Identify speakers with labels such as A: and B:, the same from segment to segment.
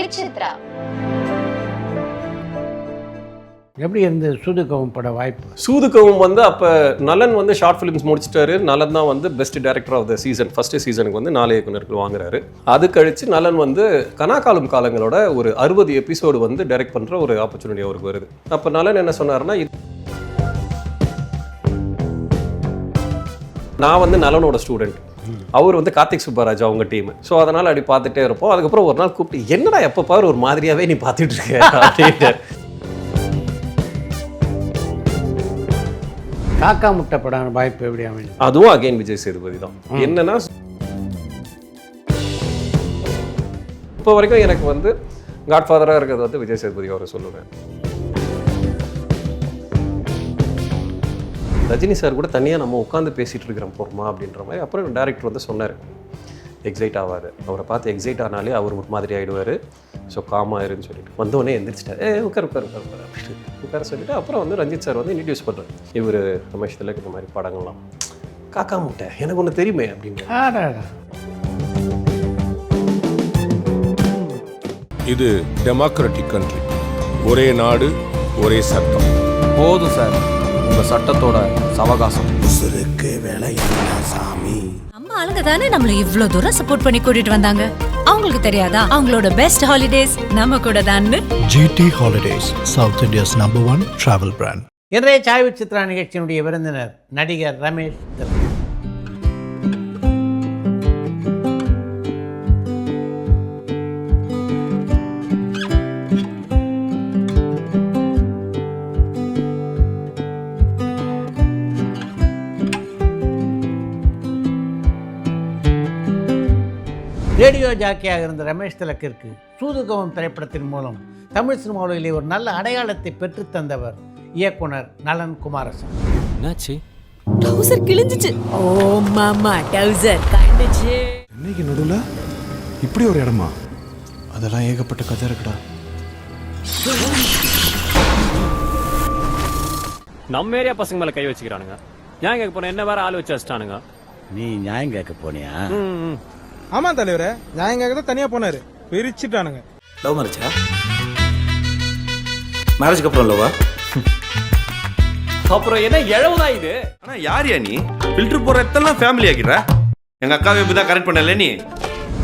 A: விசித்ரா.
B: எப்படி இருந்தது சூதுகவும் பட வாய்ப்பு?
C: சூதுகவும் அப்போ நலன் ஷார்ட் ஃபிலிம்ஸ் முடிச்சிட்டாரு. நலன் தான் best director of the season. First சீசனுக்கு 4 இயக்குனர்கள் வாங்குறாரு. அது கழிச்சு நலன் கனாக்காலம் காலங்களோட ஒரு 60 எபிசோடு டைரக்ட் பண்ணுற ஒரு ஆப்பர்ச்சுனிட்டி அவருக்கு வருது. அப்போ நலன் என்ன சொன்னார்னா, நான் நலனோட ஸ்டூடெண்ட், அவர் கார்த்திக் சுப்பராஜ் அவங்க டீம். ஸோ அதனால் அப்படி பார்த்துட்டே இருப்போம். அதுக்கப்புறம் ஒரு நாள் கூப்பிட்டு, என்னடா எப்போ பாரு ஒரு மாதிரியாவே நீ பார்த்துட்டு இருக்க அப்படின்ட்டு.
B: காக்கா முட்டை படம் வாய்ப்பு எப்படி அமைஞ்சு?
C: அதுவும் அகைன் விஜய் சேதுபதி தான். என்னன்னா, இப்போ வரைக்கும் எனக்கு காட்ஃபாதராக இருக்கிறது விஜய் சேதுபதி அவரை சொல்லுவேன். ரஜினி சார் கூட தனியாக நம்ம உட்காந்து பேசிகிட்டு இருக்கிறோம் போகிறோமா அப்படின்ற மாதிரி. அப்புறம் டேரக்டர் சொன்னார், எக்ஸைட் ஆகாது, அவரை பார்த்து எக்ஸைட் ஆனாலே அவர் ஒரு மாதிரி ஆகிடுவார், ஸோ காமாயிருன்னு சொல்லிட்டு வந்தோடனே எந்திரிச்சிட்டார். உட்கார் அப்படின்னு உட்கார சொல்லிட்டு அப்புறம் ரஞ்சித் சார் இன்ட்ரடியூஸ் பண்ணுறாரு, இவர் ரமேஷ் திலக் இந்த மாதிரி படங்கள்லாம். காக்கா முட்டை எனக்கு ஒன்று தெரியுமே அப்படின்னு.
D: இது டெமோக்ராட்டிக் கண்ட்ரி, ஒரே நாடு ஒரே சட்டம்.
E: போதும் சார் உங்க சட்டத்தோட சவகாசம்.
F: சாமி நம்ம ஆளுங்க தானே நம்மள இவ்ளோ தூரம் சப்போர்ட் பண்ணி கூட்டிட்டு வந்தாங்க. அவங்களுக்கு தெரியாதா அவங்களோட பெஸ்ட் ஹாலிடேஸ் நம்ம கூட தான்.
G: GT Holidays, South India's #1 travel brand.
B: இன்றைய சாய் விசித்ரா நிகழ்ச்சியினுடைய விருந்தினர் நடிகர் ரமேஷ் திலக். ரேடியோ ஜாக்கியாக இருந்த ரமேஷ் திலக்கிற்கு சூதுகவும் திரைப்படத்தின் மூலம் தமிழ் சினிமாவிலே ஒரு நல்ல அடையாளத்தை பெற்றுத்தந்தவர் இயக்குனர் நலன் குமாரசாமி.
E: என்னாச்சு?
F: டவுசர் கிழிஞ்சிச்சு. ஓ மாமா டவுசர் கண்டிச்சு.
H: இன்னைக்கு நடுவுல இப்படி ஒரு இடமா? அதெல்லாம் ஏகப்பட்ட கதை இருக்குடா.
I: நம்ம ஏரியா பசங்க மேல கை வச்சுக்கிறானுங்க. நியாயம் கேட்க போன என்ன வேற ஆள் வச்சு வச்சிட்டானுங்க.
E: நீ நியாயம் கேட்க போனியா?
J: ஆமா தலைவரே, நியாயம் கேட்க தனியா போனாரு, பிரிச்சுட்டானுங்க.
E: லவ் மேரேஜா? மேரேஜ்க்கு அப்புறம் லவ்வா?
I: அப்புறம் என்ன எழவுதான் இது?
K: ஆனா யாரியா நீ? ஃபில்டர் போற எத்தனை ஃபேமிலி ஆகிடுற? எங்க அக்காவை இப்படி தான் கரெக்ட் பண்ணல நீ.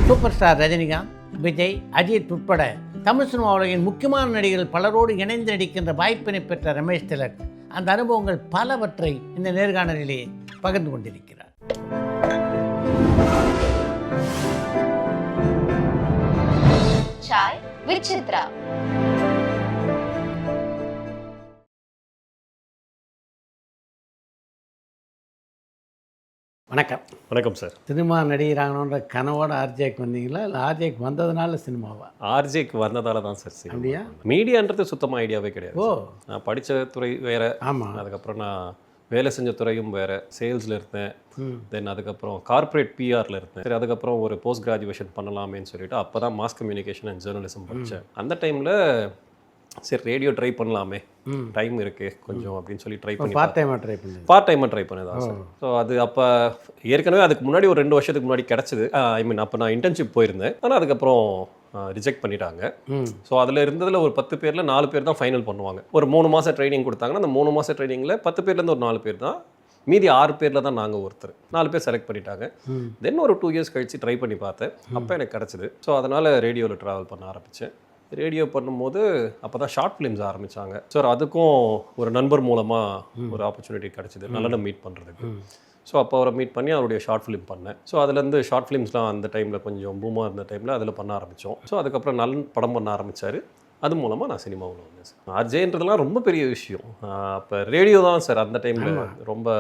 B: சூப்பர் ஸ்டார் ரஜினிகாந்த், விஜய், அஜித் உட்பட தமிழ் சினிமா உலகின் முக்கியமான நடிகர்கள் பலரோடு இணைந்து நடிக்கின்ற வாய்ப்பினை பெற்ற ரமேஷ் திலக் அந்த அனுபவங்கள் பலவற்றை இந்த நேர்காணலிலே பகிர்ந்து கொண்டிருக்கிறார்.
A: சாய் விசித்ரா.
B: வணக்கம்.
C: வணக்கம் சார்.
B: சினிமா நடிகராகணுன்ற கனவோட ஆர்ஜேக்கு வந்தீங்களா, இல்லை ஆர்ஜேக்கு வந்ததுனால சினிமாவா?
C: ஆர்ஜேக்கு வந்ததால தான் சார்.
B: அப்படியா?
C: மீடியான்றது சுத்தமாக ஐடியாவே கிடையாது.
B: ஓ,
C: நான் படித்த துறை வேறு.
B: ஆமாம்.
C: அதுக்கப்புறம் நான் வேலை செஞ்ச துறையும் வேறு, சேல்ஸில் இருந்தேன். தென் அதுக்கப்புறம் கார்ப்பரேட் பிஆரில் இருந்தேன். சரி, அதுக்கப்புறம் ஒரு போஸ்ட் கிராஜுவேஷன் பண்ணலாமேன்னு சொல்லிட்டு அப்போ தான் மாஸ் கம்யூனிகேஷன் அண்ட் ஜேர்னலிசம் படித்தேன். அந்த டைமில் சரி ரேடியோ ட்ரை பண்ணலாமே, டைம் இருக்குது கொஞ்சம் அப்படின்னு சொல்லி ட்ரை பண்ணி பார்ட் டைமாக ட்ரை பண்ணதான் சார். ஸோ அது அப்போ ஏற்கனவே அதுக்கு முன்னாடி ஒரு 2 வருஷத்துக்கு முன்னாடி கிடச்சிது. ஐ மீன் அப்போ நான் இன்டர்ன்ஷிப் போயிருந்தேன். ஆனால் அதுக்கப்புறம் ரிஜெக்ட் பண்ணிட்டாங்க. ஸோ அதில் இருந்ததில் ஒரு 10 பேரில் 4 பேர் தான் ஃபைனல் பண்ணுவாங்க. ஒரு 3 மாதம் ட்ரைனிங் கொடுத்தாங்கன்னா அந்த 3 மாதம் ட்ரைனிங்கில் 10 பேர்லேருந்து ஒரு 4 பேர் தான், மீதி 6 பேரில் தான் நாங்கள் ஒருத்தர். 4 பேர் செலக்ட் பண்ணிட்டாங்க. தென் ஒரு 2 இயர்ஸ் கழித்து ட்ரை பண்ணி பார்த்தேன். அப்போ எனக்கு கிடச்சிது. ஸோ அதனால் ரேடியோவில் ட்ராவல் பண்ண ஆரம்பித்தேன். ரேடியோ பண்ணும்போது அப்போ தான் ஷார்ட் ஃபிலிம்ஸ் ஆரம்பித்தாங்க. ஸோ அதுக்கும் ஒரு நண்பர் மூலமாக ஒரு ஆப்பர்ச்சுனிட்டி கிடச்சிது நலனை மீட் பண்ணுறதுக்கு. ஸோ அப்போ அவரை மீட் பண்ணி அவருடைய ஷார்ட் ஃபிலிம் பண்ணேன். ஸோ அதுலேருந்து ஷார்ட் ஃபிலிம்ஸ்லாம் அந்த டைமில் கொஞ்சம் பூமாக இருந்த டைமில் அதில் பண்ண ஆரம்பித்தோம். ஸோ அதுக்கப்புறம் நலன் படம் பண்ண ஆரம்பித்தார். அது மூலமாக நான் சினிமாவில் வந்தேன் சார். ஆர்ஜேன்றதுலாம் ரொம்ப பெரிய விஷயம். அப்போ ரேடியோ தான் சார் அந்த டைமில் ரொம்ப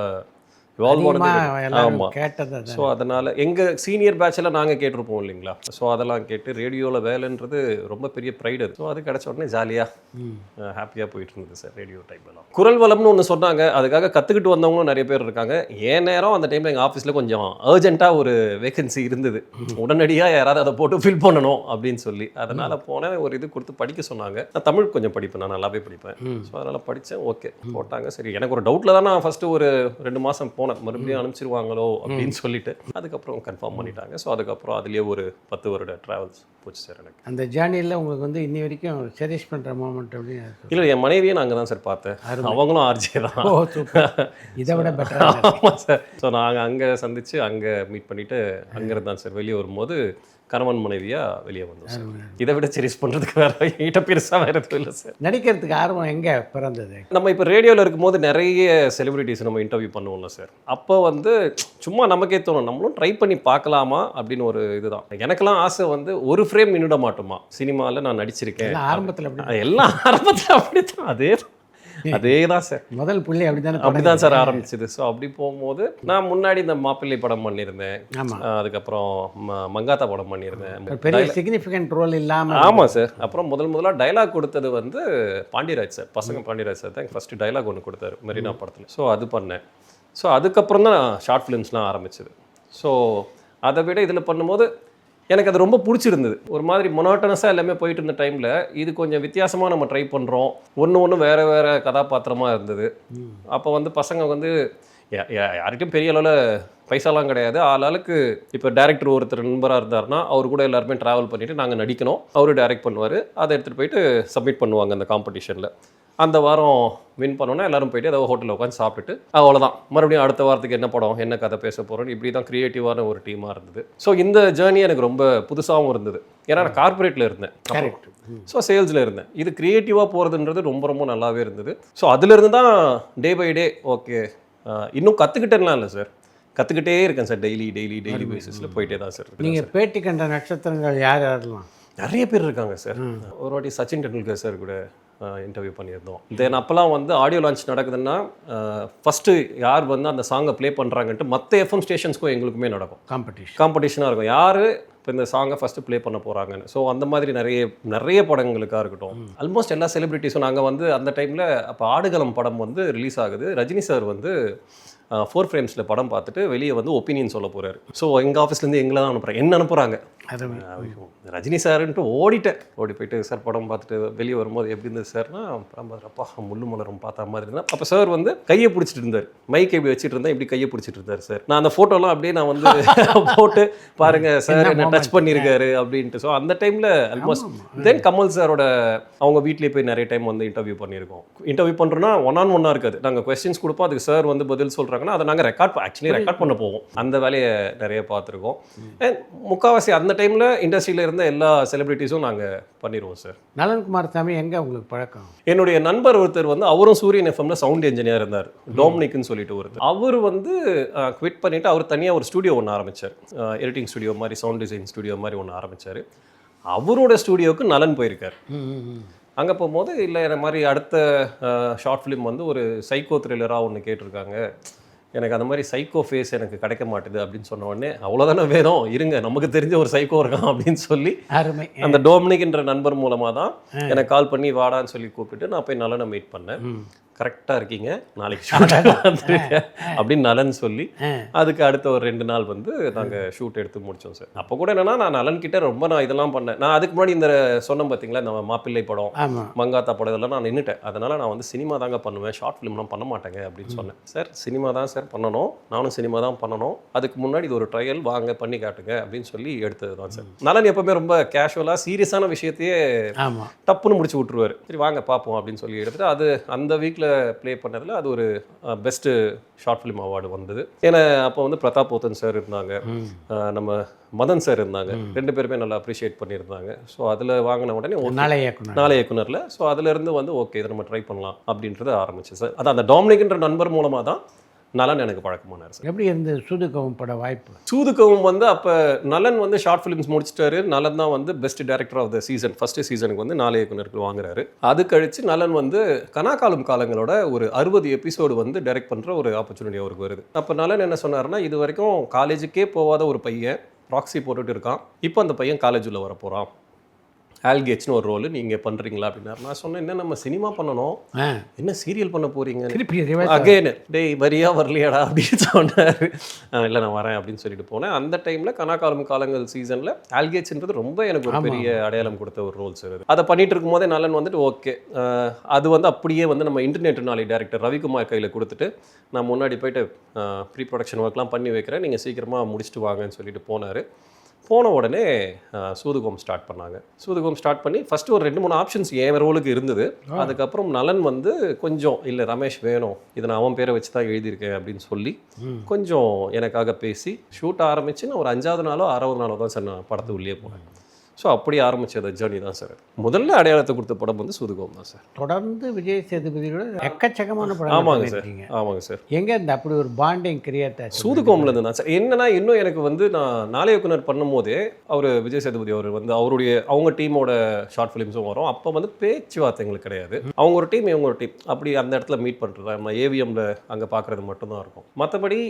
B: கேட்டது.
C: ஸோ அதனால் எங்கள் சீனியர் பேட்சில் நாங்கள் கேட்டிருப்போம் இல்லைங்களா. ஸோ அதெல்லாம் கேட்டு ரேடியோவில் வேலைன்றது ரொம்ப பெரிய ப்ரைடு. ஸோ அது கிடச்ச உடனே ஜாலியாக ஹாப்பியாக போயிட்டு இருந்தது சார் ரேடியோ டைம்லாம். குரல் வளம்னு ஒன்று சொன்னாங்க, அதுக்காக கற்றுக்கிட்டு வந்தவங்களும் நிறைய பேர் இருக்காங்க. ஏன் நேரம் அந்த டைமில் எங்கள் ஆஃபீஸில் கொஞ்சம் அர்ஜென்ட்டாக ஒரு வேகன்சி இருந்தது, உடனடியாக யாராவது அதை போட்டு ஃபில் பண்ணணும் அப்படின்னு சொல்லி. அதனால் போனேன், ஒரு இது கொடுத்து படிக்க சொன்னாங்க. நான் தமிழ் கொஞ்சம் படிப்பேன், நான் நல்லாவே படிப்பேன். ஸோ அதனால் படித்தேன். ஓகே போட்டாங்க. சரி, எனக்கு ஒரு டவுட்டில் தான் நான் ஃபஸ்ட்டு ஒரு 2 மாதம் போனேன். போனேன், மறுபடியும் அனுப்பிச்சிருவாங்களோ அப்படின்னு சொல்லிட்டு அதுக்கப்புறம் கன்ஃபார்ம் பண்ணிட்டாங்க. ஸோ அதுக்கப்புறம் அதுலேயே ஒரு 10 வருட ட்ராவல்ஸ் போச்சு சார் எனக்கு.
B: அந்த ஜேர்னியில் உங்களுக்கு வந்து இன்னி வரைக்கும் செரிஷ் பண்ணுற மூமெண்ட் அப்படின்னு?
C: இல்லை, என் மனைவியை நான் அங்கே தான் சார் பார்த்தேன். அவங்களும் ஆர்ஜே தான்.
B: ஓ சூப்பர், இதை விட பெட்டர்.
C: ஆமாம் சார். ஸோ நாங்கள் அங்கே சந்தித்து அங்கே மீட் பண்ணிவிட்டு அங்கேருந்து தான் சார் வெளியே வரும்போது கணவன் மனைவியாக வெளியே வந்தோம் சார். இதை விட செரிஷ் பண்ணுறதுக்கு வேறு என்கிட்ட பெருசாக வேறு எதுவும் இல்லை சார்.
B: நடிக்கிறதுக்கு ஆர்வம் எங்கே பிறந்தது?
C: நம்ம இப்போ ரேடியோவில் இருக்கும்போது நிறைய செலிபிரிட்டிஸ் நம்ம இன்டர்வியூ பண்ணுவோம்ல சார். அப்போ வந்து சும்மா நமக்கே தோணும் நம்மளும் ட்ரை பண்ணி பார்க்கலாமா அப்படின்னு ஒரு இதுதான். எனக்கெல்லாம் ஆசை வந்து ஒரு ஃப்ரேம் நின்றுட மாட்டோமா சினிமாவில் நான் நடிச்சிருக்கேன்.
B: ஆரம்பத்தில் அப்படி
C: எல்லாம் ஆரம்பத்தில் அப்படி தான். அதே தான் சார்.
B: முதல் புள்ளி அப்படித்தானே?
C: அப்படிதான் சார் ஆரம்பிச்சது. ஸோ அப்படி போகும்போது நான் முன்னாடி இந்த மாப்பிள்ளை படம் பண்ணியிருந்தேன்.
B: ஆமாம்.
C: அதுக்கப்புறம் மங்காத்தா படம் பண்ணியிருந்தேன்.
B: பெரிய சிக்னிஃபிகன்ட் ரோல் இல்லாமல்.
C: ஆமாம் சார். அப்புறம் முதலாக டைலாக் கொடுத்தது வந்து பாண்டியராஜ் சார். பசங்க பாண்டியராஜ் சார் தான் ஃபஸ்ட்டு டைலாக் ஒன்று கொடுத்தாரு மெரினா படத்தில். ஸோ அது பண்ணேன். ஸோ அதுக்கப்புறம் தான் ஷார்ட் ஃபிலிம்ஸ்லாம் ஆரம்பிச்சது. ஸோ அதை விட இதில் பண்ணும்போது எனக்கு அது ரொம்ப பிடிச்சிருந்தது. ஒரு மாதிரி மொனாட்டனஸாக எல்லாமே போயிட்டு இருந்த டைமில் இது கொஞ்சம் வித்தியாசமாக நம்ம ட்ரை பண்ணுறோம். ஒன்று வேறு கதாபாத்திரமாக இருந்தது. அப்போ வந்து பசங்க வந்து யார்கிட்டையும் பெரிய அளவில் பைசாலாம் கிடையாது. ஆளாளுக்கு இப்போ டேரக்டர் ஒருத்தர் நண்பராக இருந்தாருன்னா அவர் கூட எல்லாருமே ட்ராவல் பண்ணிவிட்டு நாங்கள் நடிக்கணும், அவரு டைரக்ட் பண்ணுவார், அதை எடுத்துகிட்டு போயிட்டு சப்மிட் பண்ணுவாங்க அந்த காம்படிஷனில். அந்த வாரம் வின் பண்ணோன்னா எல்லோரும் போயிட்டு ஏதாவது ஹோட்டலில் உட்காந்து சாப்பிட்டுட்டு அவ்வளோதான். மறுபடியும் அடுத்த வாரத்துக்கு என்ன படம், என்ன கதை பேச போகிறோன்னு இப்படி தான் க்ரியேட்டிவான ஒரு டீமாக இருந்தது. ஸோ இந்த ஜேர்னி எனக்கு ரொம்ப புதுசாகவும் இருந்தது. ஏன்னா நான் கார்பரேட்டில் இருந்தேன். கரெக்ட். ஸோ சேல்ஸில் இருந்தேன். இது க்ரியேட்டிவாக போகிறதுன்றது ரொம்ப நல்லாவே இருந்தது. ஸோ அதுலேருந்து தான் டே பை டே ஓகே இன்னும் கற்றுக்கிட்டேன்லாம் இல்லை சார். கற்றுக்கிட்டே இருக்கேன் சார். டெய்லி பேசிஸில் போயிட்டே தான் சார்.
B: நீங்கள் பேட்டி கண்ட நட்சத்திரங்கள் யாரெல்லாம்?
C: நிறைய பேர் இருக்காங்க சார். ஒரு வாட்டி சச்சின் டெண்டுல்கர் சார் கூட இன்டர்வியூ பண்ணியிருந்தோம். தென் அப்போல்லாம் வந்து ஆடியோ லான்ச் நடக்குதுன்னா ஃபஸ்ட்டு யார் வந்து அந்த சாங்கை ப்ளே பண்ணுறாங்கன்ட்டு மற்ற எஃப்எம் ஸ்டேஷன்ஸ்க்கும் எங்களுக்குமே நடக்கும். காம்படிஷனாக இருக்கும். யார் இப்போ இந்த சாங்கை ஃபஸ்ட்டு ப்ளே பண்ண போகிறாங்கன்னு. ஸோ அந்த மாதிரி நிறைய படங்களுக்காக இருக்கட்டும். ஆல்மோஸ்ட் எல்லா செலிபிரிட்டிஸும் நாங்கள் வந்து அந்த டைமில் அப்போ ஆடுகளம் படம் வந்து ரிலீஸ் ஆகுது. ரஜினி சார் வந்து 4 ஃப்ரேம்ஸில் படம் பார்த்துட்டு வெளியே வந்து ஒப்பீனியன் சொல்ல போகிறாரு. ஸோ எங்கள் ஆஃபீஸ்லேருந்து எங்களை தான் அனுப்புகிறாங்க. என்ன அனுப்புகிறாங்க ரஜினி சார்ன்ட்டு ஓடி போயிட்டு சார் படம் பார்த்துட்டு வெளியே வரும்போது எப்படி இருந்தது சார்னா படம் பார்த்துறப்பா முள்ளு மலரும் பார்த்தா மாதிரி இருந்தால். அப்போ சார் வந்து கையை பிடிச்சிட்டு இருந்தார். மைக் எப்படி வச்சுட்டு இருந்தால் இப்படி கையை பிடிச்சிட்டு இருந்தார் சார். நான் அந்த ஃபோட்டோலாம் அப்படியே நான் வந்து போட்டு பாருங்கள் சார் என்ன டச் பண்ணியிருக்காரு அப்படின்ட்டு. ஸோ அந்த டைமில் ஆல்மோஸ்ட் தென் கமல் சாரோட அவங்க வீட்லேயே போய் நிறைய டைம் வந்து இன்டர்வியூ பண்ணியிருக்கோம். இன்டர்வியூ பண்ணுறோன்னா 1-on-1 இருக்காது. நாங்கள் கொஸ்டின்ஸ் கொடுப்போம், அதுக்கு சார் வந்து பதில் சொல்கிறாங்கன்னா அதை நாங்கள் ரெக்கார்ட் பண்ண போவோம். அந்த வேலையை நிறைய பார்த்துருக்கோம். முக்கால்வாசி அந்த டைமில் இண்டஸ்ட்ரியில் இருந்த எல்லா செலிபிரிட்டிஸும் நாங்கள் பண்ணிடுவோம் சார்.
B: நலன்குமார் சாமி எங்கே உங்களுக்கு பழக்கம்?
C: என்னுடைய நண்பர் ஒருத்தர் வந்து அவரும் சூரியன் எஃப்எம்ல சவுண்ட் இன்ஜினியர் இருந்தார். டோம்னிக்னு சொல்லிட்டு ஒருத்தர். அவர் வந்து குவிட் பண்ணிவிட்டு அவர் தனியாக ஒரு ஸ்டுடியோ ஒன்று ஆரம்பித்தார். எடிட்டிங் ஸ்டுடியோ மாதிரி, சவுண்ட் டிசைன் ஸ்டுடியோ மாதிரி ஒன்று ஆரம்பித்தார். அவரோட ஸ்டுடியோவுக்கு நலன் போயிருக்கார். அங்கே போகும்போது இல்லை இந்த மாதிரி அடுத்த ஷார்ட் ஃபிலிம் வந்து ஒரு சைக்கோ த்ரில்லராக ஒன்று கேட்டிருக்காங்க, எனக்கு அந்த மாதிரி சைக்கோ ஃபேஸ் எனக்கு கிடைக்க மாட்டேது அப்படின்னு சொன்ன உடனே அவ்வளோதானே வேணும், இருங்க நமக்கு தெரிஞ்ச ஒரு சைக்கோ இருக்கான் அப்படின்னு சொல்லி அந்த டோம்னிக்ன்ற நண்பர் மூலமாக தான் எனக்கு கால் பண்ணி வாடான்னு சொல்லி கூப்பிட்டு நான் போய் நலனை மீட் பண்ணேன். கரெக்டாக இருக்கீங்க, நாளைக்கு ஷூட் அப்படின்னு நலன் சொல்லி அதுக்கு அடுத்த ஒரு 2 நாள் வந்து நாங்கள் ஷூட் எடுத்து முடித்தோம் சார். அப்போ கூட என்னென்னா நான் நலன்கிட்ட ரொம்ப நான் இதெல்லாம் பண்ணேன். நான் அதுக்கு முன்னாடி இந்த சொன்னேன் பார்த்தீங்களா, இந்த மாப்பிள்ளை படம், மங்காத்தா படம் இதெல்லாம் நான் நின்றுட்டேன். அதனால் நான் வந்து சினிமா தாங்க பண்ணுவேன், ஷார்ட் ஃபிலிம்லாம் பண்ண மாட்டேங்க அப்படின்னு சொன்னேன். சார் சினிமா தான் சார் பண்ணணும், நானும் சினிமா தான் பண்ணணும், அதுக்கு முன்னாடி இது ஒரு ட்ரையல் வாங்க பண்ணி காட்டுங்க அப்படின்னு சொல்லி எடுத்தது தான் சார். நலன் எப்போவுமே ரொம்ப கேஷுவலாக சீரியஸான விஷயத்தையே டப்புன்னு முடிச்சு விட்ருவார். சரி வாங்க பார்ப்போம் அப்படின்னு சொல்லி எடுத்துகிட்டு அது அந்த வீக்கில் ப்ளே பண்ணதில் அது ஒரு பெஸ்ட்டு ஷார்ட் ஃபிலிம் அவார்டு வந்தது. ஏன்னா அப்போ வந்து பிரதாப் போத்தன் சார் இருந்தாங்க, நம்ம மதன் சார் இருந்தாங்க. 2 பேருமே நல்லா அப்ரிஷியேட் பண்ணியிருந்தாங்க. ஸோ அதில் வாங்கின உடனே நாளை இயக்குனரில் ஸோ அதிலேருந்து வந்து ஓகே இதை நம்ம ட்ரை பண்ணலாம் அப்படின்றத ஆரம்பிச்சு சார். அது அந்த டோம்னிக்ன்ற நண்பர் மூலமாக தான் நலன் எனக்கு பழக்கமானார் சார்.
B: எப்படி இருந்து சூதுகவும் பட வாய்ப்பு?
C: சூதுகவும் வந்து அப்போ நலன் வந்து ஷார்ட் ஃபிலிம்ஸ் முடிச்சிட்டாரு. நலன் தான் வந்து best director of the season, first சீசனுக்கு வந்து 4 இயக்குனர்கள் வாங்குறாரு. அது கழிச்சு நலன் வந்து கனாக்காலம் காலங்களோட ஒரு 60 எபிசோடு வந்து டைரக்ட் பண்ணுற ஒரு ஆப்பர்ச்சுனிட்டி அவருக்கு வருது. அப்போ நலன் என்ன சொன்னார்னா, இது வரைக்கும் காலேஜுக்கே போகாத ஒரு பையன் ப்ராக்ஸி போட்டுட்டு இருக்கான், இப்போ அந்த பையன் காலேஜ் உள்ள வர போகிறான் ஆல்கேட்ஸ்னு ஒரு ரோல் நீங்கள் பண்ணுறீங்களா அப்படின்னாரு. நான் சொன்னேன், என்ன நம்ம சினிமா பண்ணணும், என்ன சீரியல் பண்ண போகிறீங்க,
B: திருப்பி
C: அகைன் டேய் வரியா வரலையாடா அப்படின்னு சொன்னார். இல்லை நான் வரேன் அப்படின்னு சொல்லிட்டு போனேன். அந்த டைமில் கனாக்காலம் காலங்கள் சீசனில் ஆல்கேட்ஸ்ன்றது ரொம்ப எனக்கு ஒரு பெரிய அடையாளம் கொடுத்த ஒரு ரோல் சார். அதை பண்ணிட்டு இருக்கும் போதே நலன் வந்துட்டு ஓகே, அது வந்து அப்படியே வந்து நம்ம இன்டர்நெட் நாளை டேரக்டர் ரவிக்குமார் கையில் கொடுத்துட்டு நான் முன்னாடி போயிட்டு ப்ரீ ப்ரொடக்ஷன் ஒர்க்லாம் பண்ணி வைக்கிறேன், நீங்கள் சீக்கிரமாக முடிச்சுட்டு வாங்கன்னு சொல்லிட்டு போனார். போன உடனே சூதுகோம் ஸ்டார்ட் பண்ணாங்க. சூதுகோம் ஸ்டார்ட் பண்ணி ஃபஸ்ட்டு ஒரு 2-3 ஆப்ஷன்ஸ் என் ரோலுக்கு இருந்தது. அதுக்கப்புறம் நலன் வந்து கொஞ்சம் இல்லை ரமேஷ் வேணும், இதை நான் அவன் பேரை வச்சு தான் எழுதியிருக்கேன் அப்படின்னு சொல்லி கொஞ்சம் எனக்காக பேசி ஷூட் ஆரம்பித்து நான் ஒரு 5வது நாளோ 6வது நாளோ தான் சார் நான் படத்தை உள்ளே போனேன். ஸோ அப்படி ஆரம்பிச்சது ஜேர்னி தான் சார். முதல்ல அடையாளத்தை கொடுத்த படம் வந்து சூதுகோம் தான் சார்.
B: தொடர்ந்து விஜய் சேதுபதியோட எக்கச்சக்கமான படம்.
C: ஆமாங்க சார், ஆமாங்க சார்.
B: எங்கே இந்த அப்படி ஒரு பாண்டிங் கிரியேட் ஆச்சு?
C: சூதுகோம்ல இருந்து தான் சார். என்னன்னா இன்னும் எனக்கு வந்து நான் நாளை இயக்குனர் பண்ணும் போதே அவர் விஜய் சேதுபதி அவர் வந்து அவருடைய அவங்க டீமோட ஷார்ட் ஃபிலிம்ஸும் வரும். அப்போ வந்து பேச்சுவார்த்தை எங்களுக்கு கிடையாது. அவங்க ஒரு டீம் இவங்க ஒரு டீம் அப்படி அந்த இடத்துல மீட் பண்ணுறது நம்ம ஏவிஎம்ல அங்கே பார்க்குறது மட்டும்தான் இருக்கும். மற்றபடி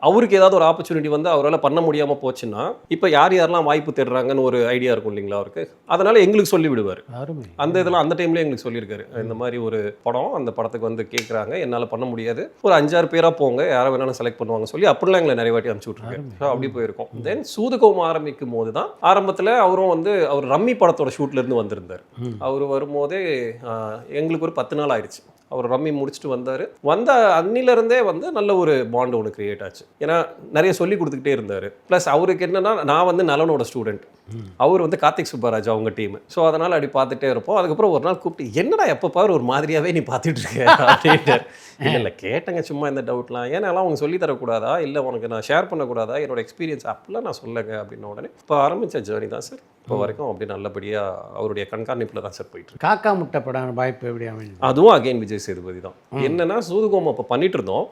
C: அவருக்கு ஏதாவது ஒரு ஆப்பர்ச்சுனிட்டி வந்து அவரால் பண்ண முடியாமல் போச்சுன்னா இப்போ யார் யாரெல்லாம் வாய்ப்பு தேடுறாங்கன்னு ஒரு ஐடியா இருக்கும் இல்லைங்களா அவருக்கு, அதனால் எங்களுக்கு சொல்லி விடுவார். அந்த இதெல்லாம் அந்த டைம்லேயே எங்களுக்கு சொல்லியிருக்காரு, இந்த மாதிரி ஒரு படம், அந்த படத்துக்கு வந்து கேட்குறாங்க, என்னால் பண்ண முடியாது, ஒரு 5-6 பேராக போங்க, யாரை வேணாலும் செலக்ட் பண்ணுவாங்க சொல்லி அப்படிலாம் எங்களை நிறைய வாட்டி அனுப்பிச்சி விட்ருக்காரு. ஸோ அப்படி போயிருக்கோம். தென் சூதுகோம் ஆரம்பிக்கும் போது தான் ஆரம்பத்தில் அவரும் வந்து அவர் ரம்மி படத்தோட ஷூட்லேருந்து வந்திருந்தார். அவர் வரும்போதே எங்களுக்கு ஒரு 10 நாள் ஆயிடுச்சு. அவர் ரம்மி முடிச்சுட்டு வந்த அன்னிலிருந்தே வந்து நல்ல ஒரு பாண்டு ஒன்று கிரியேட் ஆச்சு. ஏன்னா நிறைய சொல்லி கொடுத்துக்கிட்டே இருந்தார். ப்ளஸ் அவருக்கு என்னன்னா நான் வந்து நலனோட ஸ்டூடெண்ட், அவர் வந்து கார்த்திக் சுப்பராஜ் அவங்க டீம். ஸோ அதனால் அப்படி பார்த்துட்டே இருப்போம். அதுக்கப்புறம் ஒரு நாள் கூப்பிட்டு என்னடா எப்போ பாரு ஒரு மாதிரியாகவே நீ பார்த்துட்டு இருக்க அப்படின்ட்டு. இல்லை கேட்டேங்க சும்மா இந்த டவுட்லாம், ஏன்னாலாம் அவங்க சொல்லி தரக்கூடாதா, இல்லை உனக்கு நான் ஷேர் பண்ணக்கூடாதா என்னோட எக்ஸ்பீரியன்ஸ், அப்படிலாம் நான் சொல்லுங்க அப்படின்ன உடனே இப்போ ஆரம்பித்த ஜேர்னி தான் சார். இப்போ வரைக்கும் அப்படி நல்லபடியாக அவருடைய கண்காணிப்பில் தான் சார் போயிட்டு.
B: காக்கா முட்டை படம் வாய்ப்பு எப்படி அமைஞ்சது?
C: அதுவும் அகைன் விஜய் சேதுபதி தான். என்னன்னா சூதுகோம் அப்போ பண்ணிட்டு இருந்தோம்.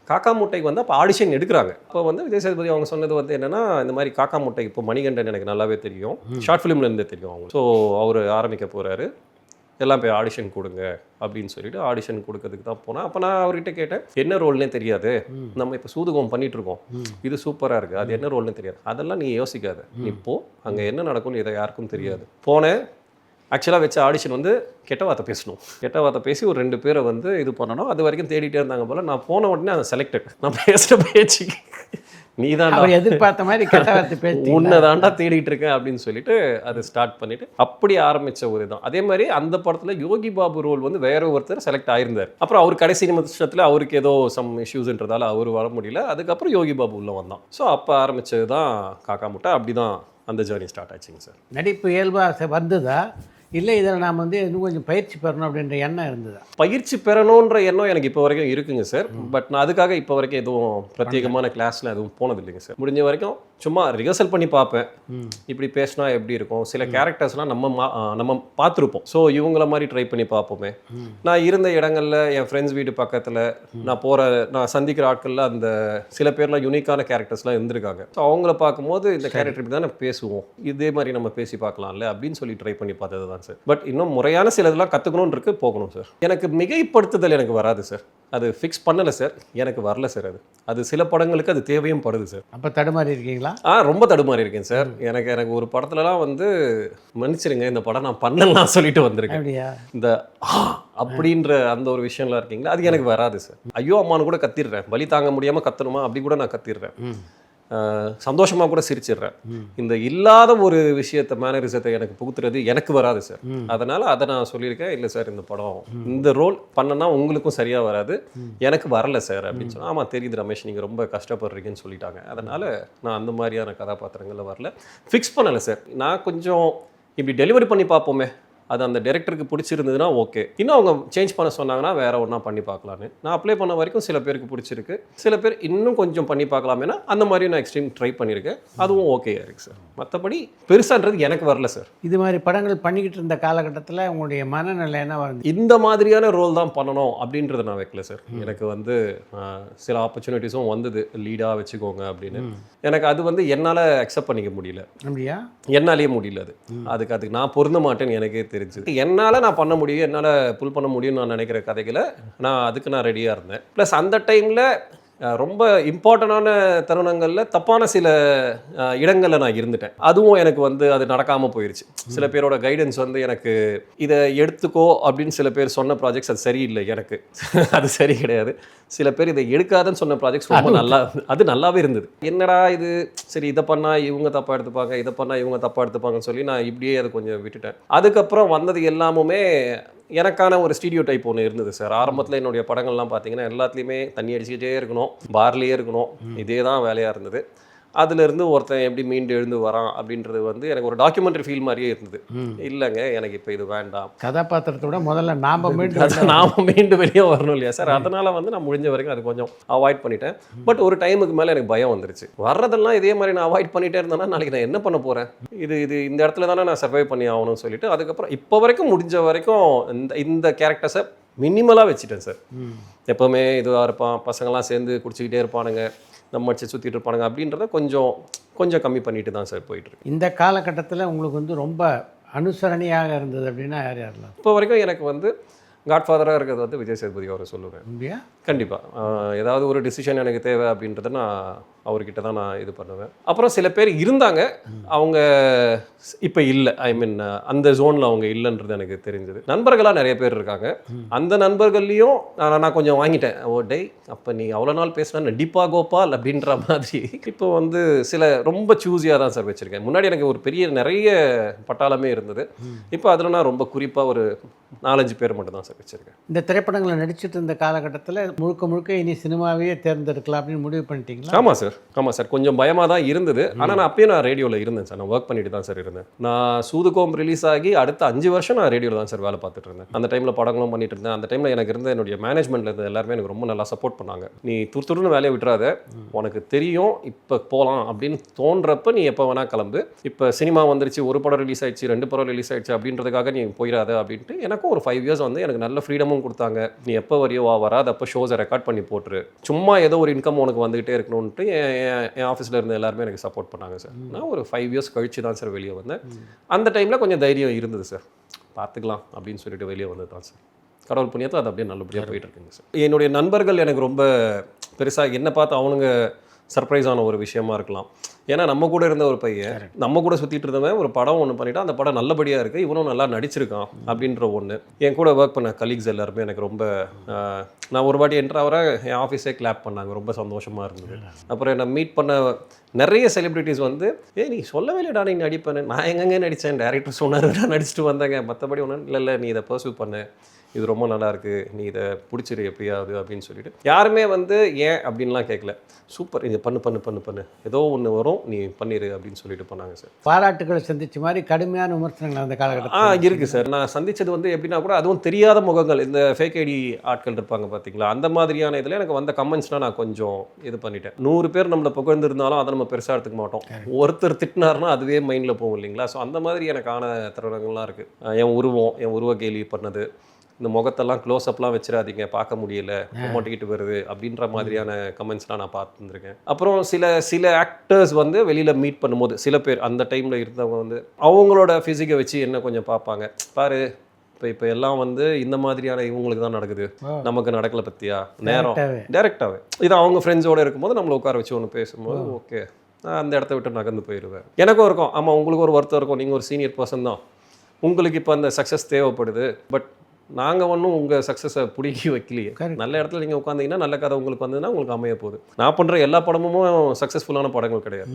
C: காக்கா முட்டைக்கு வந்து அப்போ ஆடிஷன் எடுக்கிறாங்க. இப்போ வந்து விஜய் சேதுபதி அவங்க சொன்னது வந்து என்னன்னா, இந்த மாதிரி காக்கா முட்டை இப்போ மணிகண்டன் எனக்கு நல்லாவே தெரியும், ஷார்ட் ஃபிலிம்ல இருந்தே தெரியும் அவங்க. ஸோ அவர் ஆரம்பிக்க போறாரு, எல்லாம் போய் ஆடிஷன் கொடுங்க அப்படின்னு சொல்லிட்டு ஆடிஷன் கொடுக்கறதுக்கு தான் போனேன். அப்போ நான் அவர்கிட்ட கேட்டேன், என்ன ரோல்னே தெரியாது, நம்ம இப்போ சூதுகோம் பண்ணிட்டு இருக்கோம், இது சூப்பராக இருக்குது, அது என்ன ரோல்னு தெரியாது, அதெல்லாம் நீ யோசிக்காத, இப்போ அங்கே என்ன நடக்கும்னு இதை யாருக்கும் தெரியாது. போனேன். ஆக்சுவலாக வச்ச ஆடிஷன் வந்து கெட்ட வார்த்தை பேசணும், கெட்ட வார்த்தை பேசி ஒரு 2 பேரை வந்து இது பண்ணணும். அது வரைக்கும் தேடிட்டே இருந்தாங்க போல். நான் போன உடனே அதை செலக்டட், நான் பேசுகிற பேச்சு நீ தான்
B: எதிர்பார்த்த மாதிரி கெட்ட வார்த்தை பேசி
C: உன்னை தாண்டா தேடிட்டு இருக்கேன் அப்படின்னு சொல்லிட்டு அதை ஸ்டார்ட் பண்ணிட்டு அப்படி ஆரம்பித்த ஒரு தான். அதே மாதிரி அந்த படத்தில் யோகி பாபு ரோல் வந்து வேற ஒருத்தர் செலக்ட் ஆயிருந்தார். அப்புறம் அவர் கடைசி நிமிஷத்தில் அவருக்கு ஏதோ சம் இஷ்யூஸ்ன்றதால அவர் வர முடியல. அதுக்கப்புறம் யோகி பாபு உள்ள வந்தான். ஸோ அப்போ ஆரம்பித்தது தான் காக்கா முட்டை. அப்படி தான் அந்த ஜேர்னி ஸ்டார்ட் ஆச்சுங்க சார்.
B: நடிப்பு இயல்பாக வந்ததா, இல்லை இதில் நாம் வந்து இன்னும் கொஞ்சம் பயிற்சி பெறணும் அப்படின்ற எண்ணம் இருந்ததா?
C: பயிற்சி பெறணுன்ற எண்ணம் எனக்கு இப்போ வரைக்கும் இருக்குங்க சார். பட் நான் அதுக்காக இப்போ வரைக்கும் எதுவும் பிரத்யேகமான கிளாஸில் எதுவும் போனது இல்லைங்க சார். முடிஞ்ச வரைக்கும் சும்மா ரிஹர்சல் பண்ணி பார்ப்பேன், இப்படி பேசினா எப்படி இருக்கும், சில கேரக்டர்ஸ்லாம் நம்ம பார்த்துருப்போம். ஸோ இவங்கள மாதிரி ட்ரை பண்ணி பார்ப்போமே. நான் இருந்த இடங்களில் என் ஃப்ரெண்ட்ஸ் வீடு பக்கத்தில் நான் சந்திக்கிற ஆட்களில் அந்த சில பேர்லாம் யூனிக்கான கேரக்டர்ஸ்லாம் இருந்திருக்காங்க. ஸோ அவங்கள பார்க்கும்போது இந்த கேரக்டர் இப்படி தானே பேசுவோம், இதே மாதிரி நம்ம பேசி பார்க்கலாம்ல அப்படின்னு சொல்லி ட்ரை பண்ணி பார்த்தது தான் சார். பட் இன்னும் முறையான சில இதெல்லாம் கற்றுக்கணும்னு இருக்கு, போகணும் சார். எனக்கு மிகைப்படுத்துதல் எனக்கு வராது சார், அது ஃபிக்ஸ் பண்ணலை சார், எனக்கு வரல சார். அது சில படங்களுக்கு அது தேவையும் படுது சார்.
B: அப்போ தடுமாறி இருக்கீங்களா?
C: ரொம்ப தடுமாறி இருக்கேன் சார். எனக்கு ஒரு படத்துலலாம் வந்து மன்னிச்சிருங்க இந்த படம் நான் பண்ணலாம் சொல்லிட்டு வந்திருக்கேன். இந்த அப்படின்ற அந்த ஒரு விஷயம்லாம் இருக்கீங்களா, அது எனக்கு வராது சார். ஐயோ அம்மானு கூட கத்திடுறேன், வலி தாங்க முடியாமல் கத்தணுமா அப்படி கூட நான் கத்திடுறேன், சந்தோஷமாக கூட சிரிச்சிடுறேன். இந்த இல்லாத ஒரு விஷயத்தை மேனரிசத்தை எனக்கு புகுத்துறது எனக்கு வராது சார். அதனால் அதை நான் சொல்லியிருக்கேன், இல்லை சார் இந்த படம் இந்த ரோல் பண்ணனா உங்களுக்கும் சரியாக வராது, எனக்கு வரல சார் அப்படின்னு சொன்னால், ஆமாம் தெரியுது ரமேஷ் நீங்கள் ரொம்ப கஷ்டப்படுறீங்கன்னு சொல்லிட்டாங்க. அதனால் நான் அந்த மாதிரியான கதாபாத்திரங்களில் வரல, ஃபிக்ஸ் பண்ணலை சார். நான் கொஞ்சம் இப்படி டெலிவரி பண்ணி பார்ப்போமே, அது அந்த டைரக்டருக்கு பிடிச்சிருந்ததுன்னா ஓகே, இன்னும் அவங்க சேஞ்ச் பண்ண சொன்னாங்கன்னா வேற ஒன்றா பண்ணி பார்க்கலான்னு. நான் அப்ளை பண்ண வரைக்கும் சில பேருக்கு பிடிச்சிருக்கு, சில பேர் இன்னும் கொஞ்சம் பண்ணி பார்க்கலாமேனா அந்த மாதிரி நான் எக்ஸ்ட்ரீம் ட்ரை பண்ணியிருக்கேன், அதுவும் ஓகே இருக்கு சார். மற்றபடி பெருசான்றது எனக்கு வரல சார்.
B: இது மாதிரி படங்கள் பண்ணிக்கிட்டு இருந்த காலகட்டத்தில் உங்களுடைய மனநிலை என்ன வருது?
C: இந்த மாதிரியான ரோல் தான் பண்ணணும் அப்படின்றத நான் வைக்கல சார். எனக்கு வந்து சில ஆப்பர்ச்சுனிட்டிஸும் வந்தது, லீடாக வச்சுக்கோங்க அப்படின்னு. எனக்கு அது வந்து என்னால் அக்செப்ட் பண்ணிக்க முடியல.
B: அப்படியா?
C: என்னாலேயே முடியல. அதுக்கு நான் பொருந்த மாட்டேன்னு எனக்கே தெரிஞ்சு, என்னால் நான் பண்ண முடியும், என்னால் புல் பண்ண முடியும்னு நான் நினைக்கிற கதைகளை நான் ரெடியாக இருந்தேன். ப்ளஸ் அந்த டைமில் ரொம்ப இம்பார்ட்டண்டான தருணங்களில் தப்பான சில இடங்களில் நான் இருந்துட்டேன். அதுவும் எனக்கு வந்து அது நடக்காமல் போயிடுச்சு. சில பேரோட கைடன்ஸ் வந்து எனக்கு இதை எடுத்துக்கோ அப்படின்னு சில பேர் சொன்ன ப்ராஜெக்ட்ஸ் அது சரியில்லை எனக்கு. அது சரி கிடையாது. சில பேர் இதை எடுக்காதுன்னு சொன்ன ப்ராஜெக்ட்ஸ் ரொம்ப நல்லாவே இருந்தது. என்னடா இது, சரி இதை பண்ணால் இவங்க தப்பாக எடுத்துப்பாங்க, இதை பண்ணால் இவங்க தப்பாக எடுத்துப்பாங்கன்னு சொல்லி நான் இப்படியே அதை கொஞ்சம் விட்டுட்டேன். அதுக்கப்புறம் வந்தது எல்லாமுமே எனக்கான ஒரு ஸ்டீடியோ டைப் ஒன்று இருந்தது சார். ஆரம்பத்தில் என்னுடைய படங்கள்லாம் பார்த்தீங்கன்னா எல்லாத்துலேயுமே தண்ணி அடிச்சுக்கிட்டே இருக்கணும், பார்லேயே இருக்கணும், இதே தான் வேலையாக இருந்தது. அதுலேருந்து ஒருத்தன் எப்படி மீண்டு எழுந்து வரான் அப்படின்றது வந்து எனக்கு ஒரு டாக்குமெண்ட்ரி ஃபீல் மாதிரியே இருந்தது. இல்லைங்க எனக்கு இப்போ இது வேண்டாம்,
B: கதாபாத்திரத்தோட முதல்ல நாம
C: மீண்டு வெளியே வரணும் இல்லையா சார். அதனால் வந்து நான் முடிஞ்ச வரைக்கும் அது கொஞ்சம் அவாய்ட் பண்ணிட்டேன். பட் ஒரு டைமுக்கு மேலே எனக்கு பயம் வந்துருச்சு. வர்றதெல்லாம் இதே மாதிரி நான் அவாய்ட் பண்ணிகிட்டே இருந்தேன்னா நாளைக்கு நான் என்ன பண்ண போகிறேன், இது இந்த இடத்துல தானே நான் சர்வை பண்ணி ஆகணும்னு சொல்லிட்டு அதுக்கப்புறம் இப்போ வரைக்கும் முடிஞ்ச வரைக்கும் இந்த கேரக்டர்ஸை மினிமலாக வச்சுட்டேன் சார். எப்போவுமே இதுவாக இருப்பான், பசங்கள்லாம் சேர்ந்து குடிச்சிக்கிட்டே இருப்பானுங்க, நம்ம அடிச்சு சுற்றிட்டு இருப்பானுங்க அப்படின்றத கொஞ்சம் கம்மி பண்ணிட்டு தான் சார் போயிட்டுருக்கு.
B: இந்த காலகட்டத்தில் உங்களுக்கு வந்து ரொம்ப அனுசரணையாக இருந்தது அப்படின்னா யாரெல்லாம்?
C: இப்போ வரைக்கும் எனக்கு வந்து காட்ஃபாதராக இருக்கிறது வந்து விஜய் சேதுபதி அவரை சொல்லுவேன்.
B: இல்லையா?
C: கண்டிப்பாக ஏதாவது ஒரு டிசிஷன் எனக்கு தேவை அப்படின்றத நான் அவர்கிட்ட தான் நான் இது பண்ணுவேன். அப்புறம் சில பேர் இருந்தாங்க, அவங்க இப்போ இல்லை, ஐ மீன் அந்த ஜோனில் அவங்க இல்லைன்றது எனக்கு தெரிஞ்சது. நண்பர்களாக நிறைய பேர் இருக்காங்க. அந்த நண்பர்கள்லேயும் நான் கொஞ்சம் வாங்கிட்டேன். ஓ டே, அப்போ நீ அவ்வளோ நாள் பேசினா டிப்பா கோபால் அப்படின்ற மாதிரி இப்போ வந்து சில ரொம்ப சூஸியாக தான் சார் வச்சுருக்கேன். முன்னாடி எனக்கு ஒரு நிறைய பட்டாளமே இருந்தது. இப்போ அதில் நான் ரொம்ப குறிப்பாக ஒரு 4-5 பேர் மட்டும் தான் சார் வச்சுருக்கேன்.
B: இந்த திரைப்படங்களை நடிச்சிட்டு இருந்த காலகட்டத்தில் முழுக்க இனி சினிமாவே தேர்ந்தெடுக்கலாம் அப்படின்னு முடிவு பண்ணிட்டீங்களா?
C: ஆமாம் சார் கொஞ்சம் பயமாக தான் இருந்தது. ஆனால் நான் அப்பயே ரேடியோவில் இருந்தேன் சார். நான் ஒர்க் பண்ணிட்டு தான் சார் இருந்தேன். நான் சூதுகோம் ரிலீஸ் ஆகி அடுத்த 5 வருஷம் நான் ரேடியோவில் தான் சார் வேலை பார்த்துட்டு இருந்தேன். அந்த டைமில் படங்களும் பண்ணிட்டு இருந்தேன். அந்த டைமில் எனக்கு இருந்த என்னுடைய மேனேஜ்மெண்ட்டில் இருந்த எல்லாருமே எனக்கு ரொம்ப நல்லா சப்போர்ட் பண்ணாங்க. நீ துருத்துருன்னு வேலையை விட்டுறாத, உனக்கு தெரியும் இப்போ போகலாம் அப்படின்னு தோன்றப்ப நீ எப்போ வேணால் கிளம்பு. இப்போ சினிமா வந்துருச்சு, ஒரு படம் ரிலீஸ் ஆயிடுச்சு, 2 படம் ரிலீஸ் ஆயிடுச்சு அப்படின்றதுக்காக நீ போயிடாத அப்படின்ட்டு எனக்கும் ஒரு 5 இயர்ஸ் வந்து எனக்கு நல்ல ஃப்ரீடமும் கொடுத்தாங்க. நீ எப்போ வரையோ வராது, அப்போ ஷோஸை ரெக்கார்ட் பண்ணி போட்டுரு, சும்மா ஏதோ ஒரு இன்கம் உனக்கு வந்துகிட்டே இருக்கணும்ன்ட்டு என் ஆஃபீஸில் இருந்த எல்லாருமே எனக்கு சப்போர்ட் பண்ணாங்க சார். நான் ஒரு 5 இயர்ஸ் கழிச்சு தான் சார் வெளியே வந்தேன். அந்த டைமில் கொஞ்சம் தைரியம் இருந்தது சார், பார்த்துக்கலாம் அப்படின்னு சொல்லிட்டு வெளியே வந்தது தான் சார். கடவுள் புண்ணியத்தை அது அப்படியே நல்லபடியாக போயிட்டு இருக்குங்க சார். என்னுடைய நண்பர்கள் எனக்கு ரொம்ப பெருசாக என்ன பார்த்து அவனுங்க சர்ப்ரைஸ் ஆன ஒரு விஷயமா இருக்கலாம். ஏன்னா நம்ம கூட இருந்த ஒரு பையன், நம்ம கூட சுற்றிட்டு இருந்தவன் ஒரு படம் ஒன்று பண்ணிவிட்டான், அந்த படம் நல்லபடியாக இருக்குது, இவனும் நல்லா நடிச்சிருக்கான் அப்படின்ற ஒன்று. என் கூட ஒர்க் பண்ண கலீக்ஸ் எல்லாருமே எனக்கு ரொம்ப, நான் ஒரு வாட்டி என்ட்ரு ஆகிற என் ஆஃபீஸே கிளாப் பண்ணாங்க, ரொம்ப சந்தோஷமாக இருந்தது. அப்புறம் என்னை மீட் பண்ண நிறைய செலிப்ரிட்டிஸ் வந்து நீ சொல்லவே இல்லைடா நீ நடிப்பேன்னு. நான் எங்கெங்கே நடித்தேன், டேரக்டர் சொன்னார் நடிச்சுட்டு வந்தாங்க, மற்றபடி ஒன்றும் இல்லை நீ இதை பர்சூ பண்ணு, இது ரொம்ப நல்லா இருக்குது, நீ இதை பிடிச்சிரு எப்படியாவது அப்படின்னு சொல்லிட்டு யாருமே வந்து ஏன் அப்படின்லாம் கேட்கல. சூப்பர், இதை பண்ணு ஏதோ ஒன்று வரும் நீ பண்ணிடு அப்படின்னு சொல்லிட்டு பண்ணாங்க சார்.
B: பாராட்டுகளை சந்திச்ச மாதிரி கடுமையான விமர்சனங்கள் அந்த காலகட்டத்தில்
C: இருக்குது சார். நான் சந்தித்தது வந்து எப்படின்னா கூட அதுவும் தெரியாத முகங்கள், இந்த ஃபேக் ஐடி ஆட்கள் இருப்பாங்க பார்த்தீங்களா, அந்த மாதிரியான இதில் எனக்கு வந்த கமெண்ட்ஸ்லாம் நான் கொஞ்சம் இது பண்ணிட்டேன். 100 பேர் நம்மளை புகழ்ந்துருந்தாலும் அதை நம்ம பெருசாக எடுத்துக்க மாட்டோம். ஒருத்தர் திட்டினார்னா அதுவே மைண்டில் போகும் இல்லைங்களா. ஸோ அந்த மாதிரி எனக்கான தருணங்கள்லாம் இருக்குது. என் உருவ கேலி பண்ணது, இந்த முகத்தெல்லாம் க்ளோஸ்அப்லாம் வச்சிடாதீங்க, பார்க்க முடியல, மொட்டிக்கிட்டு வருது அப்படின்ற மாதிரியான கமெண்ட்ஸ்லாம் நான் பார்த்துருக்கேன். அப்புறம் சில ஆக்டர்ஸ் வந்து வெளியில் மீட் பண்ணும்போது சில பேர் அந்த டைமில் இருந்தவங்க வந்து அவங்களோட ஃபிசிக்கை வச்சு என்ன கொஞ்சம் பார்ப்பாங்க, பாரு இப்போ எல்லாம் வந்து இந்த மாதிரியான இவங்களுக்கு தான் நடக்குது, நமக்கு நடக்கலை பற்றியா, நேரம் டேரெக்டாகவே இது அவங்க ஃப்ரெண்ட்ஸோடு இருக்கும்போது நம்மளை உட்கார வச்சு ஒன்று பேசும்போது ஓகே நான் அந்த இடத்த விட்டு நகர்ந்து போயிடுவேன். எனக்கும் இருக்கும், ஆமாம் உங்களுக்கு ஒரு வருத்தம் இருக்கும், நீங்கள் ஒரு சீனியர் பர்சன் தான், உங்களுக்கு இப்போ அந்த சக்ஸஸ் தேவைப்படுது, பட் நாங்கள் ஒன்றும் உங்கள் சக்ஸஸை பிடிக்கி வைக்கலையே, நல்ல இடத்துல நீங்கள் உட்காந்தீங்கன்னா நல்ல கதை உங்களுக்கு வந்ததுன்னா உங்களுக்கு அமைய போகுது. நான் பண்ணுற எல்லா படமும் சக்ஸஸ்ஃபுல்லான படங்கள் கிடையாது,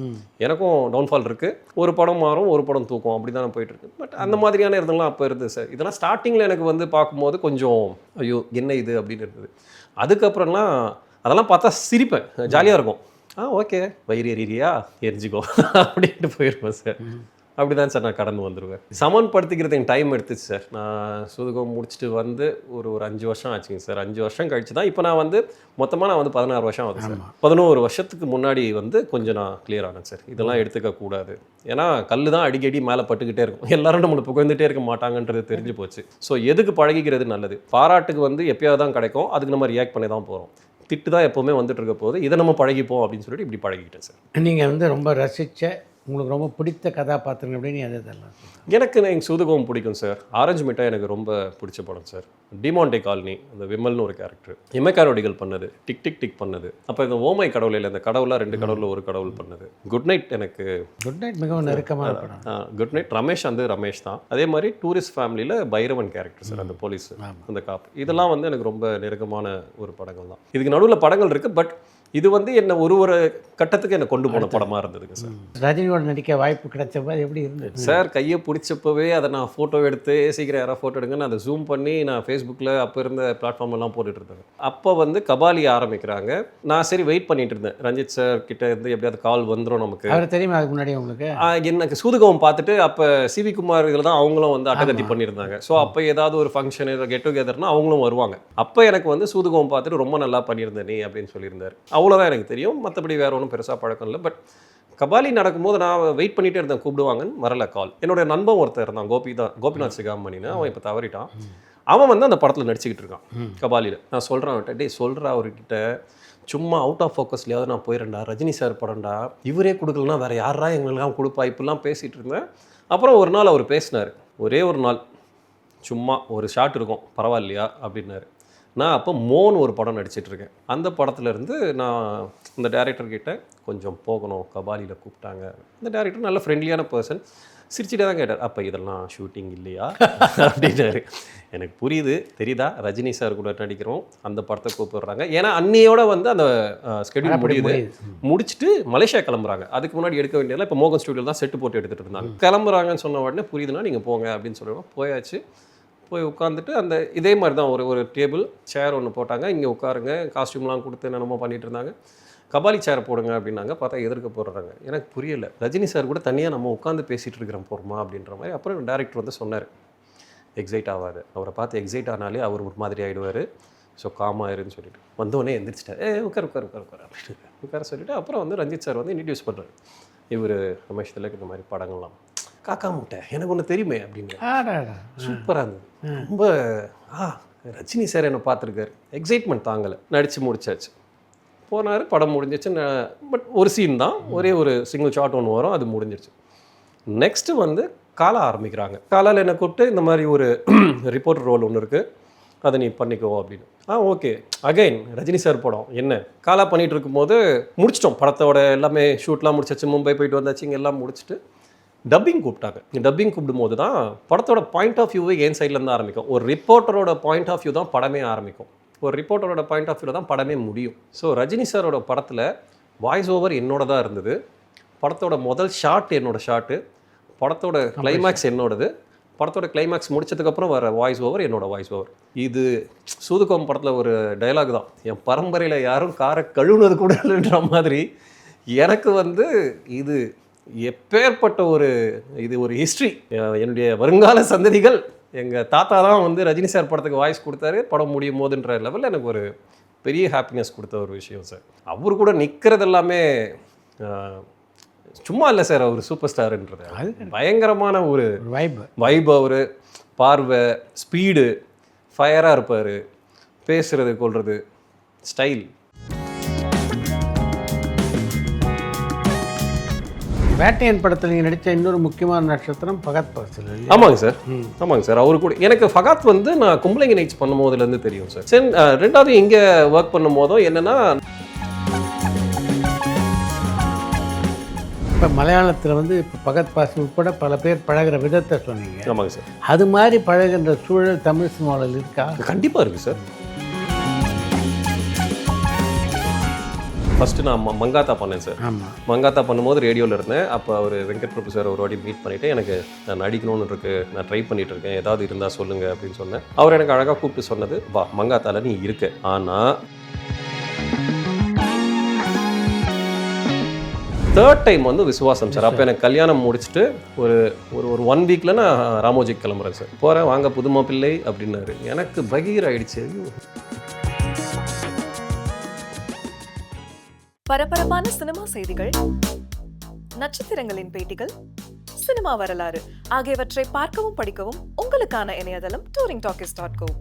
C: எனக்கும் டவுன்ஃபால் இருக்குது, ஒரு படம் மாறும் ஒரு படம் தூக்கும், அப்படி தான் போயிட்டுருக்கு. பட் அந்த மாதிரியான இடத்துலாம் அப்போ இருந்தது சார். இதெல்லாம் ஸ்டார்டிங்கில் எனக்கு வந்து பார்க்கும்போது கொஞ்சம் ஐயோ என்ன இது அப்படின்னு இருந்தது. அதுக்கப்புறம்லாம் அதெல்லாம் பார்த்தா சிரிப்பேன், ஜாலியாக இருக்கும். ஓகே வயிறு எரியா எரிஞ்சிக்கோ அப்படின்ட்டு போயிருப்பேன் சார். அப்படி தான் சார் நான் கடந்து வந்துடுவேன். சமன்படுத்திக்கிறது எனக்கு டைம் எடுத்துச்சு சார். நான் சூதுகம் முடிச்சுட்டு வந்து ஒரு 5 வருஷம் ஆச்சுங்க சார். 5 வருஷம் கழிச்சு தான் இப்போ நான் வந்து மொத்தமாக நான் வந்து 16 வருஷம் ஆகுது சார். 11 வருஷத்துக்கு முன்னாடி வந்து கொஞ்சம் நான் கிளியர் ஆனேன் சார். இதெல்லாம் எடுத்துக்க கூடாது, ஏன்னா கல் தான் அடிக்கடி மேலே பட்டுக்கிட்டே இருக்கும், எல்லாரும் நம்மளை புகழ்ந்துட்டே இருக்க மாட்டாங்கன்றது தெரிஞ்சு போச்சு. ஸோ எதுக்கு பழகிக்கிறது நல்லது. பாராட்டுக்கு வந்து எப்பயாவது தான் கிடைக்கும், அதுக்கு நம்ம ரியாக்ட் பண்ணி தான் போகிறோம். திட்டு தான் எப்போவுமே வந்துட்டு இருக்க போது, இதை நம்ம பழகிப்போம் அப்படின்னு சொல்லிட்டு இப்படி பழகிக்கிட்டேன் சார்.
B: நீங்கள் வந்து ரொம்ப ரசித்த உங்களுக்கு ரொம்ப பிடித்த கதாபாத்திரம் அப்படின்னு எது இதெல்லாம்?
C: எனக்கு எங்கள் சூதுகவும் பிடிக்கும் சார். ஆரஞ்சு மிட்டாய் எனக்கு ரொம்ப பிடிச்ச படம் சார். டிமாண்டே காலனி, அந்த விமல்னு ஒரு கேரக்டர், இமைக்காரோடிகள் பண்ணது, டிக் டிக் டிக் பண்ணது, அப்போ இந்த ஓமை கடவுள் இல்லை, இந்த கடவுளாக 2 கடவுளில் ஒரு கடவுள் பண்ணது. குட் நைட் எனக்கு
B: குட் நைட் மிகவும் நெருக்கமான படம்.
C: குட் நைட் ரமேஷ் ரமேஷ் தான். அதே மாதிரி டூரிஸ்ட் ஃபேமிலியில் பைரவன் கேரக்டர் சார், அந்த போலீஸ், அந்த காப், இதெல்லாம் வந்து எனக்கு ரொம்ப நெருக்கமான ஒரு படங்கள் தான். இதுக்கு நடுவில் படங்கள் இருக்குது, பட் இது வந்து என்ன ஒரு கட்டத்துக்கு என்னை கொண்டு போன படமாக இருந்ததுங்க சார்.
B: ரஜினியோட நடிக்க வாய்ப்பு கிடைச்சப்ப எப்படி இருந்தது
C: சார்? கையை பிடிச்சப்பவே அதை நான் ஃபோட்டோ எடுத்து சீக்கிரம் யாராவது ஃபோட்டோ எடுங்கன்னு அதை ஜூம் பண்ணி நான் ஃபேஸ்புக்கில் அப்போ இருந்த பிளாட்ஃபார்மெல்லாம் போட்டுட்டு இருந்தேன். அப்போ வந்து கபாலி ஆரம்பிக்கிறாங்க. நான் சரி வெயிட் பண்ணிட்டு இருந்தேன், ரஞ்சித் சார் கிட்ட இருந்து எப்படியாவது கால் வந்துடும் நமக்கு.
B: அவர் தெரியுமா அதுக்கு முன்னாடி உங்களுக்கு?
C: எனக்கு சூதுகவும் பார்த்துட்டு அப்போ சிவி குமார் இதில் தான் அவங்களும் வந்து அட்டகத்தி பண்ணியிருந்தாங்க. ஸோ அப்போ ஏதாவது ஒரு ஃபங்க்ஷன் கெட் டுகெதர்னா அவங்களும் வருவாங்க. அப்போ எனக்கு வந்து சூதுகவும் பார்த்துட்டு ரொம்ப நல்லா பண்ணியிருந்தேன் நீ அப்படின்னு சொல்லியிருந்தார். அவ்வளோதான் எனக்கு தெரியும், மற்றபடி வேறு ஒன்றும் பெருசாக பழக்கம் இல்லை. பட் கபாலி நடக்கும்போது நான் வெயிட் பண்ணிகிட்டே இருந்தேன், கூப்பிடுவாங்கன்னு வரல கால். என்னோட நண்பன் ஒருத்தர் இருந்தான், கோபிநாத் சிகாமணின்னு, அவன் இப்போ தவறிட்டான். அவன் வந்து அந்த படத்தில் நடிச்சுக்கிட்டு இருக்கான் கபாலியில். நான் சொல்கிறேன் அவன்கிட்ட, டே சொல்கிறா அவர்கிட்ட, சும்மா அவுட் ஆஃப் ஃபோக்கஸ்லையாவது நான் போயிடுறேன்டா, ரஜினி சார் படம்டா, இவரே கொடுக்கலன்னா வேறு யாரா எங்களுக்கெல்லாம் கொடுப்பா, இப்படிலாம் பேசிகிட்டு இருந்தேன். அப்புறம் ஒரு நாள் அவர் பேசினார், ஒரே ஒரு நாள் சும்மா ஒரு ஷாட் இருக்கும் பரவாயில்லையா அப்படின்னாரு. நான் அப்போ மோன் ஒரு படம் நடிச்சிட்ருக்கேன். அந்த படத்துலேருந்து நான் இந்த டேரக்டர்கிட்ட கொஞ்சம் போகணும், கபாலியில் கூப்பிட்டாங்க. இந்த டேரக்டர் நல்ல ஃப்ரெண்ட்லியான பர்சன், சிரிச்சிட்டே தான் கேட்டார், அப்போ இதெல்லாம் ஷூட்டிங் இல்லையா அப்படின்னாரு. எனக்கு புரியுது, தெரியுதா, ரஜினி சார் கூட நடிக்கிறோம், அந்த படத்தை கூப்பிடுறாங்க. ஏன்னா அன்னியோட வந்து அந்த ஸ்கெடியூல் முடிச்சுட்டு மலேசியா கிளம்புறாங்க. அதுக்கு முன்னாடி எடுக்க வேண்டியதில்லை, இப்போ மோகன் ஸ்டுடியோவில் தான் செட்டு போட்டு எடுத்துகிட்டு இருந்தாங்க. கிளம்புறாங்கன்னு சொன்ன உடனே புரியுதுன்னா நீங்கள் போங்க அப்படின்னு சொல்லுவோம். போயாச்சு, போய் உட்காந்துட்டு அந்த இதே மாதிரி தான் ஒரு டேபிள் சேர் ஒன்று போட்டாங்க, இங்கே உட்காருங்க, காஸ்டியூம்லாம் கொடுத்து என்னென்னமோ பண்ணிகிட்டு இருந்தாங்க. கபாலி சேரை போடுங்க அப்படின்னாங்க. பார்த்தா எதிர்க்க போடுறாங்க. எனக்கு புரியலை, ரஜினி சார் கூட தனியாக நம்ம உட்காந்து பேசிகிட்டு இருக்கிறோம் போகிறோமா அப்படின்ற மாதிரி. அப்புறம் டேரக்டர் வந்து சொன்னார், எக்ஸைட் ஆகாது, அவரை பார்த்து எக்ஸைட் ஆனாலே அவர் ஒரு மாதிரி ஆகிடுவார், ஸோ காமாயிருன்னு சொல்லிட்டு வந்தோடனே எந்திரிச்சிட்டார். உட்கார் அப்படின்னு உட்கார சொல்லிவிட்டு அப்புறம் வந்து ரஞ்சித் சார் வந்து இன்ட்ரடியூஸ் பண்ணுறாரு, இவர் ரமேஷ் திலக் இந்த மாதிரி படங்கள்லாம், காக்கா முட்டை எனக்கு ஒன்று தெரியுமே அப்படின்னு. சூப்பராக இருந்தது, ரொம்ப ரஜினி சார் என்னை பார்த்துருக்காரு, எக்ஸைட்மெண்ட் தாங்கலை. நடித்து முடிச்சாச்சு, போனார், படம் முடிஞ்சிச்சு. பட் ஒரு சீன் தான், ஒரே ஒரு சிங்கிள் ஷாட் ஒன்று வரும், அது முடிஞ்சிருச்சு. நெக்ஸ்ட்டு வந்து காலா ஆரம்பிக்கிறாங்க. காலாவில் என்னை கூப்பிட்டு இந்த மாதிரி ஒரு ரிப்போர்ட்டர் ரோல் ஒன்று இருக்குது, அதை நீ பண்ணிக்கோ அப்படின்னு. ஓகே. அகைன் ரஜினி சார் படம் என்ன காலா பண்ணிகிட்டு இருக்கும்போது முடிச்சிட்டோம், படத்தோட எல்லாமே ஷூட்லாம் முடிச்சாச்சு, மும்பை போயிட்டு வந்தாச்சு, இங்கே எல்லாம் முடிச்சுட்டு டப்பிங் கூப்பிட்டாங்க. டப்பிங் கூப்பிடும்போது தான் படத்தோட பாயிண்ட் ஆஃப் வியூவே என் சைட்லேருந்து ஆரம்பிக்கும். ஒரு ரிப்போர்ட்டரோட பாயிண்ட் ஆஃப் வியூ தான் படமே ஆரம்பிக்கும், ஒரு ரிப்போர்ட்டரோட பாயிண்ட் ஆஃப் வியூவில் தான் படமே முடியும். ஸோ ரஜினி சாரோட படத்தில் வாய்ஸ் ஓவர் என்னோட தான் இருந்தது. படத்தோட முதல் ஷாட் என்னோட ஷாட்டு, படத்தோட கிளைமேக்ஸ் என்னோடது, படத்தோட கிளைமேக்ஸ் முடிச்சதுக்கப்புறம் வர வாய்ஸ் ஓவர் என்னோட வாய்ஸ் ஓவர். இது சூதுகம் படத்தில் ஒரு டைலாக் தான், என் பரம்பரையில் யாரும் காரை கழுவுனது கூட இல்லைன்ற மாதிரி. எனக்கு வந்து இது எப்பேற்பட்ட இது ஒரு ஹிஸ்ட்ரி. என்னுடைய வருங்கால சந்ததிகள் எங்கள் தாத்தா தான் வந்து ரஜினி சார் படத்துக்கு வாய்ஸ் கொடுத்தாரு, படம் முடியும் போதுன்ற லெவலில் எனக்கு ஒரு பெரிய ஹாப்பினஸ் கொடுத்த ஒரு விஷயம் சார். அவர் கூட நிற்கிறது எல்லாமே சும்மா இல்லை சார், அவர் சூப்பர் ஸ்டாருன்றது பயங்கரமான ஒரு வைப். அவர் பார்வை, ஸ்பீடு, ஃபயராக இருப்பார், பேசுகிறது கொள்வது, ஸ்டைல்.
B: வேட்டையன் படத்தில் நீங்கள் நடித்த இன்னொரு முக்கியமான நட்சத்திரம் ஃபகத் பாசில்.
C: ஆமாங்க சார், ஆமாங்க சார். அவரு கூட எனக்கு ஃபகத் வந்து நான் கும்பலங்கி நைட்ஸ் பண்ணும்போதுலேருந்து தெரியும் சார். சரி, ரெண்டாவது இங்கே ஒர்க் பண்ணும் போதும் என்னென்னா,
B: இப்போ மலையாளத்தில் வந்து இப்போ ஃபகத் பாசில் உட்பட பல பேர் பழகிற விதத்தை சொன்னீங்க.
C: ஆமாங்க சார்.
B: அது மாதிரி பழகின்ற சூழல் தமிழ் சினிமாவில் இருக்கா?
C: கண்டிப்பாக இருக்குது சார். ஃபஸ்ட்டு நான் மங்காத்தா பண்ணேன் சார். மங்காத்தா பண்ணும்போது ரேடியோவில் இருந்தேன். அப்போ அவர் வெங்கட் பிரபு சார் ஒரு வாட்டி மீட் பண்ணிவிட்டு, எனக்கு நான் நடிக்கணும்னு இருக்குது, நான் ட்ரை பண்ணிகிட்டு இருக்கேன், ஏதாவது இருந்தால் சொல்லுங்கள் அப்படின்னு சொன்னேன். அவர் எனக்கு அழகாக கூப்பிட்டு சொன்னது, வா மங்காத்தாவில் நீ இருக்க, ஆனால் தேர்ட் டைம் வந்து விசுவாசம் சார். அப்போ எனக்கு கல்யாணம் முடிச்சுட்டு ஒரு 1 வீக்கில் நான் ராமோஜிக்கு கிளம்புறேன் சார். போகிறேன், வாங்க புதுமா பிள்ளை அப்படின்னாரு. எனக்கு பகீர் ஆயிடுச்சு.
A: பரபரப்பான சினிமா செய்திகள், நட்சத்திரங்களின் பேட்டிகள், சினிமா வரலாறு ஆகியவற்றை பார்க்கவும் படிக்கவும் உங்களுக்கான இணையதளம் touringtalkies.co.